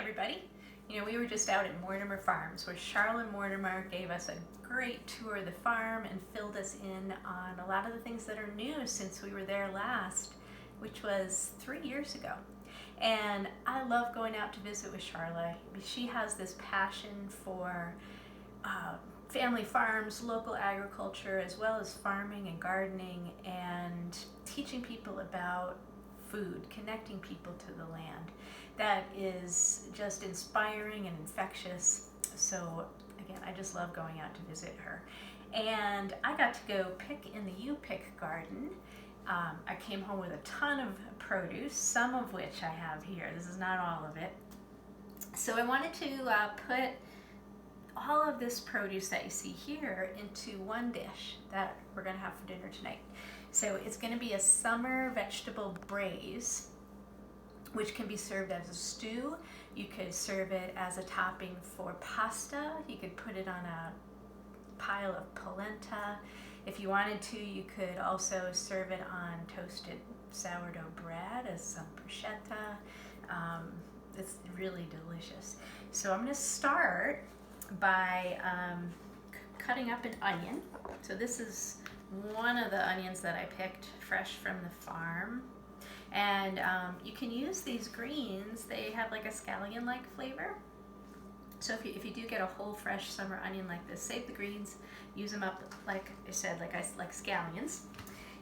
everybody. You know, we were just out at Mortimer Farms where Charlotte Mortimer gave us a great tour of the farm and filled us in on a lot of the things that are new since we were there last, which was 3 years ago. And I love going out to visit with Charlotte. She has this passion for family farms, local agriculture, as well as farming and gardening and teaching people about food, connecting people to the land. That is just inspiring and infectious. So again, I just love going out to visit her. And I got to go pick in the U-Pick garden. I came home with a ton of produce, some of which I have here. This is not all of it. So I wanted to put all of this produce that you see here into one dish that we're going to have for dinner tonight. So it's going to be a summer vegetable braise, which can be served as a stew. You could serve it as a topping for pasta. You could put it on a pile of polenta. If you wanted to, you could also serve it on toasted sourdough bread as some bruschetta. It's really delicious. So I'm going to start by cutting up an onion. So this is one of the onions that I picked fresh from the farm. And you can use these greens. They have like a scallion-like flavor. So if you do get a whole fresh summer onion like this, save the greens, use them up like I said, like scallions.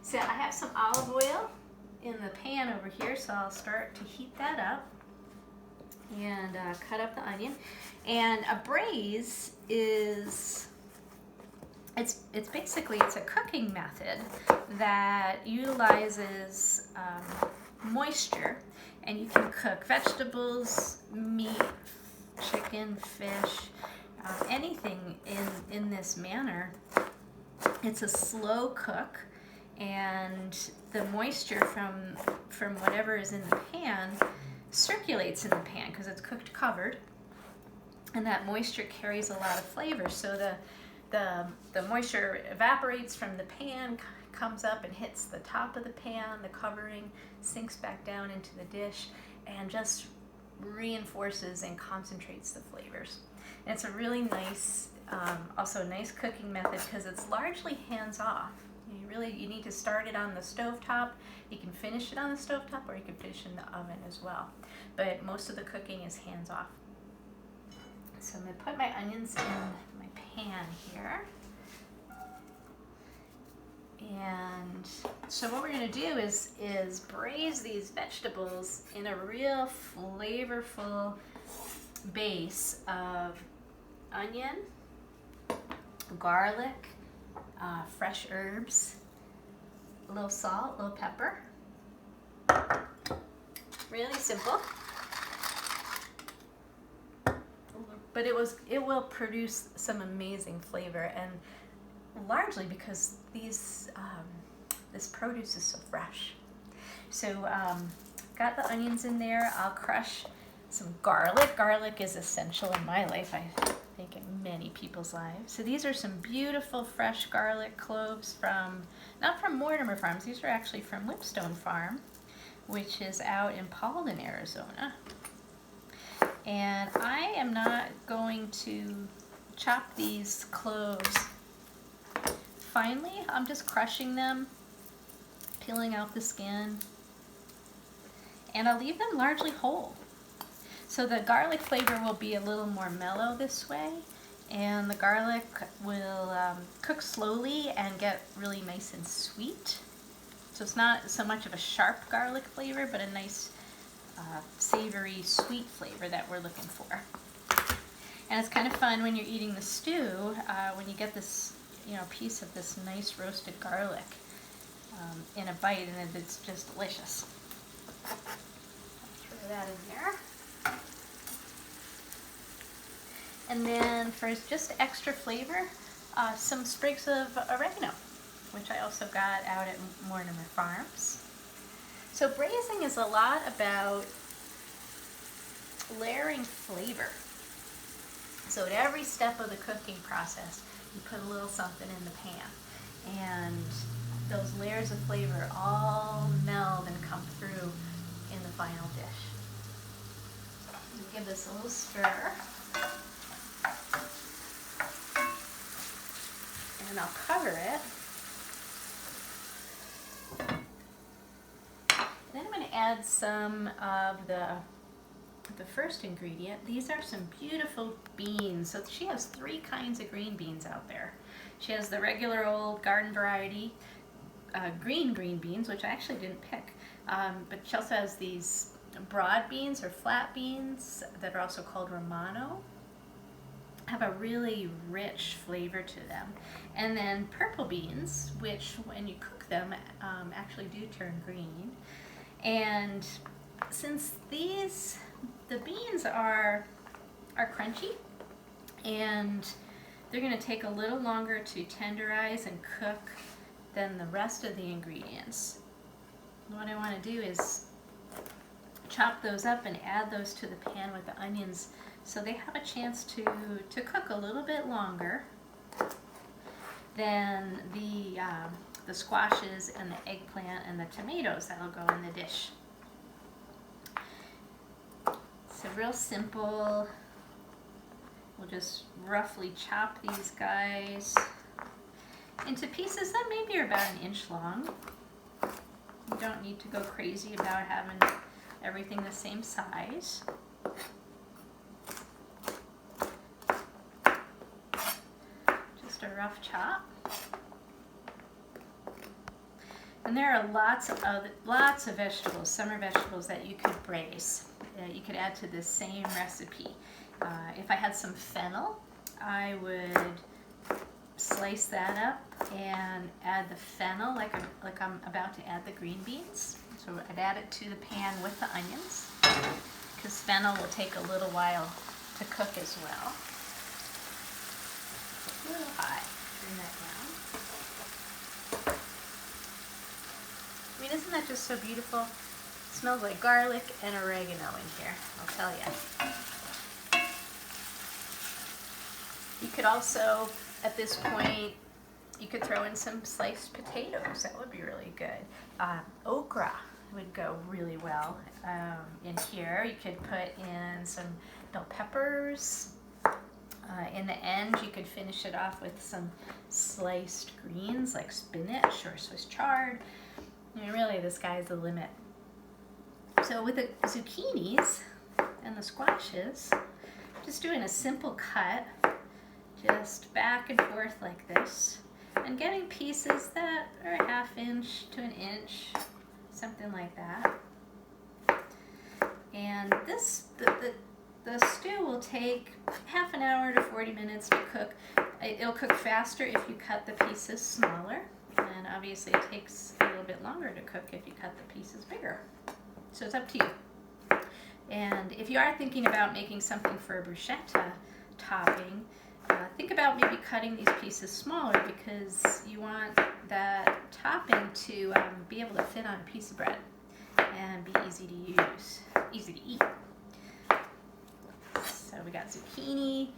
So I have some olive oil in the pan over here, so I'll start to heat that up and cut up the onion. And a braise is it's a cooking method that utilizes moisture, and you can cook vegetables, meat, chicken, fish, anything in this manner. It's a slow cook, and the moisture from whatever is in the pan circulates in the pan because it's cooked covered, and that moisture carries a lot of flavor. So the moisture evaporates from the pan, comes up and hits the top of the pan, the covering sinks back down into the dish, and just reinforces and concentrates the flavors. And it's a really nice, also a nice cooking method because it's largely hands-off. You need to start it on the stovetop. You can finish it on the stovetop, or you can finish it in the oven as well. But most of the cooking is hands-off. So I'm going to put my onions in my pan here. And so what we're going to do is braise these vegetables in a real flavorful base of onion, garlic, fresh herbs, a little salt, a little pepper. Really simple. But it will produce some amazing flavor, and largely because this produce is so fresh. So got the onions in there. I'll crush some garlic. Garlic is essential in my life, I think in many people's lives. So these are some beautiful fresh garlic cloves not from Mortimer Farms. These are actually from Whipstone Farm, which is out in Paulden, Arizona. And I am not going to chop these cloves finely. I'm just crushing them, peeling out the skin, and I'll leave them largely whole. So the garlic flavor will be a little more mellow this way, and the garlic will cook slowly and get really nice and sweet. So it's not so much of a sharp garlic flavor, but a nice savory, sweet flavor that we're looking for. And it's kind of fun when you're eating the stew, when you get this piece of this nice roasted garlic in a bite, and it's just delicious. Throw that in there. And then for just extra flavor, some sprigs of oregano, which I also got out at Mortimer Farms. So braising is a lot about layering flavor. So at every step of the cooking process, you put a little something in the pan, and those layers of flavor all meld and come through in the final dish. give this a little stir. And I'll cover it. Then I'm going to add some of the first ingredient. These are some beautiful beans. So she has 3 kinds of green beans out there. She has the regular old garden variety green beans, which I actually didn't pick. But she also has these broad beans or flat beans that are also called Romano. Have a really rich flavor to them. And then purple beans, which when you cook them actually do turn green. And since the beans are crunchy and they're going to take a little longer to tenderize and cook than the rest of the ingredients, what I want to do is chop those up and add those to the pan with the onions so they have a chance to cook a little bit longer than the squashes and the eggplant and the tomatoes that'll go in the dish. So real simple. We'll just roughly chop these guys into pieces that maybe are about 1 inch long. You don't need to go crazy about having everything the same size. Just a rough chop. And there are lots of vegetables, summer vegetables that you could braise. You could add to this same recipe. If I had some fennel, I would slice that up and add the fennel like I'm about to add the green beans. So I'd add it to the pan with the onions, because fennel will take a little while to cook as well. A little hot. Turn that down. I mean, isn't that just so beautiful? It smells like garlic and oregano in here, I'll tell you. You could also, at this point, you could throw in some sliced potatoes. That would be really good. Okra would go really well in here. You could put in some bell peppers. In the end, you could finish it off with some sliced greens like spinach or Swiss chard. I mean, really, the sky's the limit. So with the zucchinis and the squashes, just doing a simple cut, just back and forth like this, and getting pieces that are 1/2 inch to 1 inch, something like that. And the stew will take 1/2 hour to 40 minutes to cook. It'll cook faster if you cut the pieces smaller, and obviously it takes a little bit longer to cook if you cut the pieces bigger. So it's up to you. And if you are thinking about making something for a bruschetta topping, think about maybe cutting these pieces smaller, because you want that topping to be able to fit on a piece of bread and be easy to use, easy to eat. So we got zucchini,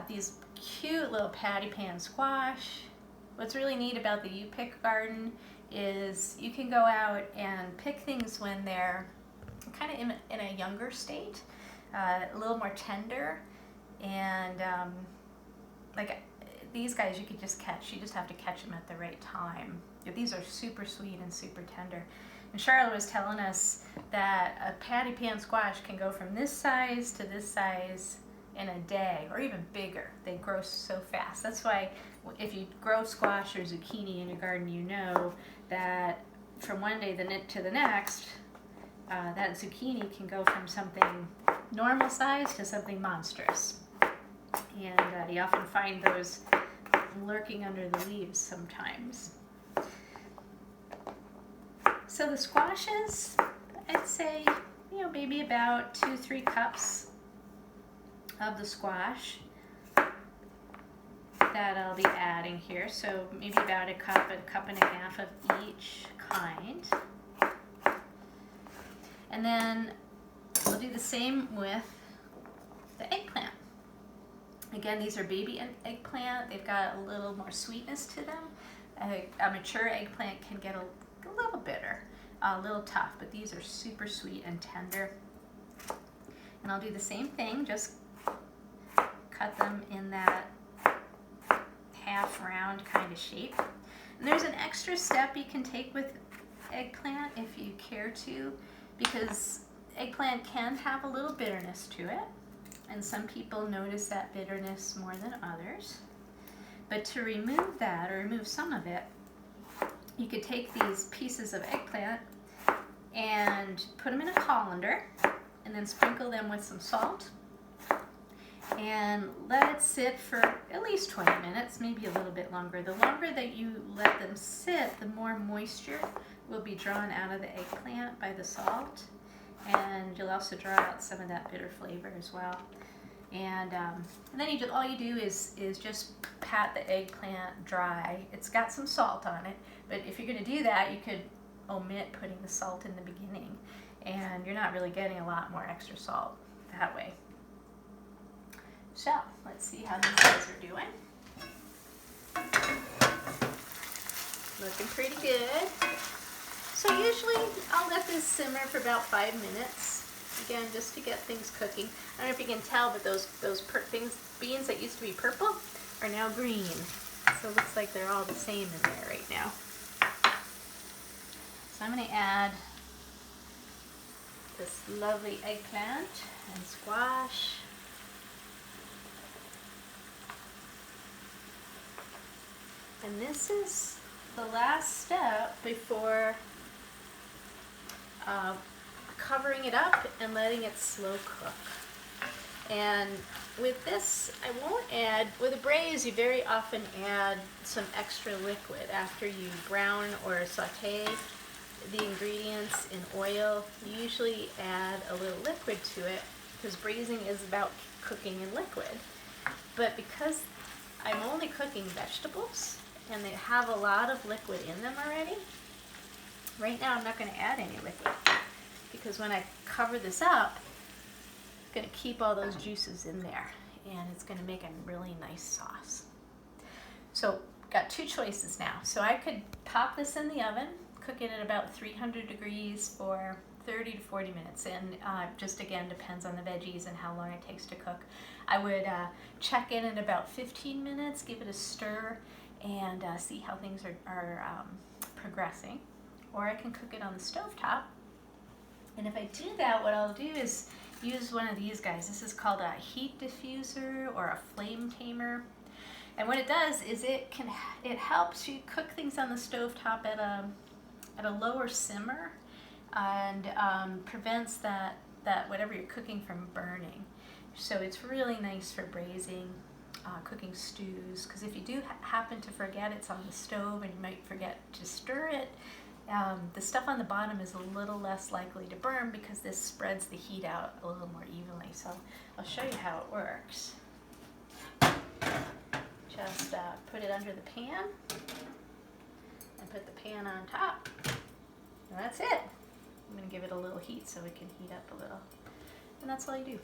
these cute little patty pan squash. What's really neat about the U-Pick garden is you can go out and pick things when they're kind of in a younger state, a little more tender, and like these guys you could just catch. You just have to catch them at the right time. These are super sweet and super tender. And Charlotte was telling us that a patty pan squash can go from this size to this size in a day, or even bigger. They grow so fast. That's why if you grow squash or zucchini in your garden, you know that from one day to the next, that zucchini can go from something normal size to something monstrous. And you often find those lurking under the leaves sometimes. So the squashes, I'd say, maybe about 2-3 cups of the squash that I'll be adding here. So maybe about a cup and a half of each kind. And then we'll do the same with the eggplant. Again, these are baby eggplant. They've got a little more sweetness to them. A mature eggplant can get a little bitter, a little tough, but these are super sweet and tender. And I'll do the same thing, just cut them in that half round kind of shape. And there's an extra step you can take with eggplant if you care to, because eggplant can have a little bitterness to it, and some people notice that bitterness more than others. But to remove that, or remove some of it, you could take these pieces of eggplant and put them in a colander and then sprinkle them with some salt and let it sit for at least 20 minutes, maybe a little bit longer. The longer that you let them sit, the more moisture will be drawn out of the eggplant by the salt, and you'll also draw out some of that bitter flavor as well. And then all you do is just pat the eggplant dry. It's got some salt on it, but if you're going to do that, you could omit putting the salt in the beginning, and you're not really getting a lot more extra salt that way. So let's see how these guys are doing. Looking pretty good. So usually I'll let this simmer for about 5 minutes. Again, just to get things cooking. I don't know if you can tell, but those beans that used to be purple are now green. So it looks like they're all the same in there right now. So I'm going to add this lovely eggplant and squash. And this is the last step before covering it up and letting it slow cook. And with this, I won't add, with a braise, you very often add some extra liquid after you brown or saute the ingredients in oil. You usually add a little liquid to it because braising is about cooking in liquid. But because I'm only cooking vegetables and they have a lot of liquid in them already, right now I'm not going to add any liquid, because when I cover this up, it's going to keep all those juices in there, and it's going to make a really nice sauce. So got two choices now. So I could pop this in the oven, cook it at about 300 degrees for 30 to 40 minutes, and just again depends on the veggies and how long it takes to cook. I would check in at about 15 minutes, give it a stir, and see how things are progressing. Or I can cook it on the stovetop. And if I do that, what I'll do is use one of these guys. This is called a heat diffuser or a flame tamer. And what it does is it helps you cook things on the stovetop at a lower simmer, and prevents that whatever you're cooking from burning. So it's really nice for braising, cooking stews, because if you do happen to forget it's on the stove and you might forget to stir it, the stuff on the bottom is a little less likely to burn because this spreads the heat out a little more evenly. So I'll show you how it works. Just put it under the pan and put the pan on top. And that's it. I'm going to give it a little heat so it can heat up a little. And that's all you do.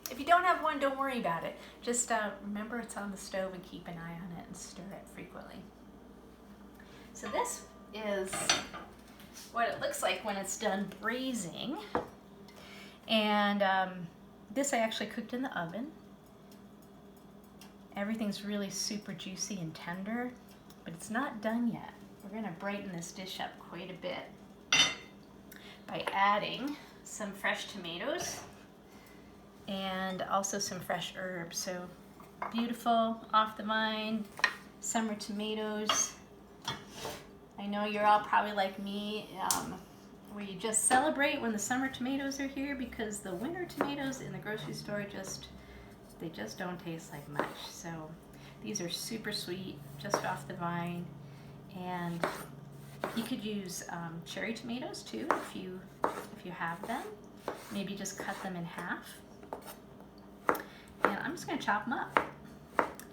If you don't have one, don't worry about it. Just remember it's on the stove and keep an eye on it and stir it frequently. So this is what it looks like when it's done braising. And this I actually cooked in the oven. Everything's really super juicy and tender, but it's not done yet. We're going to brighten this dish up quite a bit by adding some fresh tomatoes and also some fresh herbs. So beautiful, off the vine, summer tomatoes. I know you're all probably like me, where you just celebrate when the summer tomatoes are here, because the winter tomatoes in the grocery store they just don't taste like much. So these are super sweet, just off the vine, and you could use cherry tomatoes too if you have them. Maybe just cut them in half. And I'm just going to chop them up.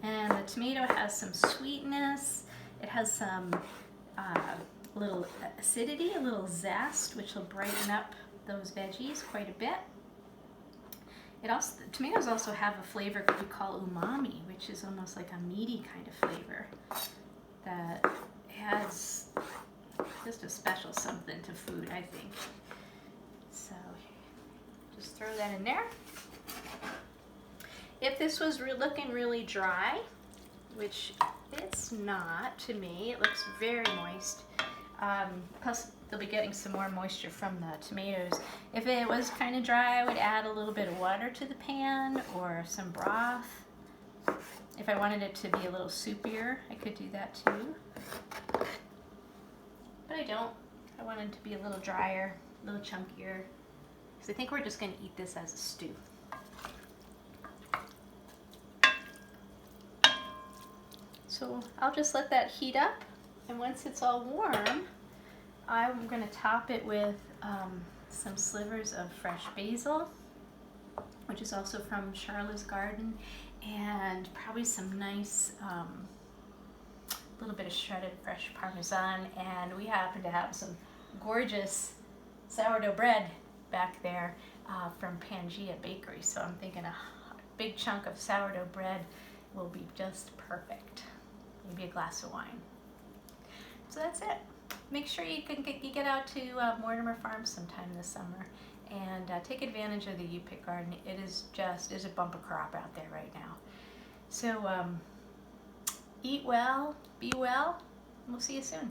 And the tomato has some sweetness. It has some little acidity, a little zest, which will brighten up those veggies quite a bit. The tomatoes also have a flavor we call umami, which is almost like a meaty kind of flavor that adds just a special something to food, I think. So just throw that in there. If this was looking really dry, which it's not to me, it looks very moist. Plus they'll be getting some more moisture from the tomatoes. If it was kind of dry, I would add a little bit of water to the pan or some broth. If I wanted it to be a little soupier, I could do that too. But I don't. I want it to be a little drier, a little chunkier. Because I think we're just going to eat this as a stew. So I'll just let that heat up, and once it's all warm, I'm going to top it with some slivers of fresh basil, which is also from Charlotte's garden, and probably some nice little bit of shredded fresh Parmesan, and we happen to have some gorgeous sourdough bread back there from Pangea Bakery, so I'm thinking a big chunk of sourdough bread will be just perfect. Maybe a glass of wine. So that's it. Make sure you get out to Mortimer Farm sometime this summer and take advantage of the U-Pick garden. It is just a bumper crop out there right now. So eat well, be well, and we'll see you soon.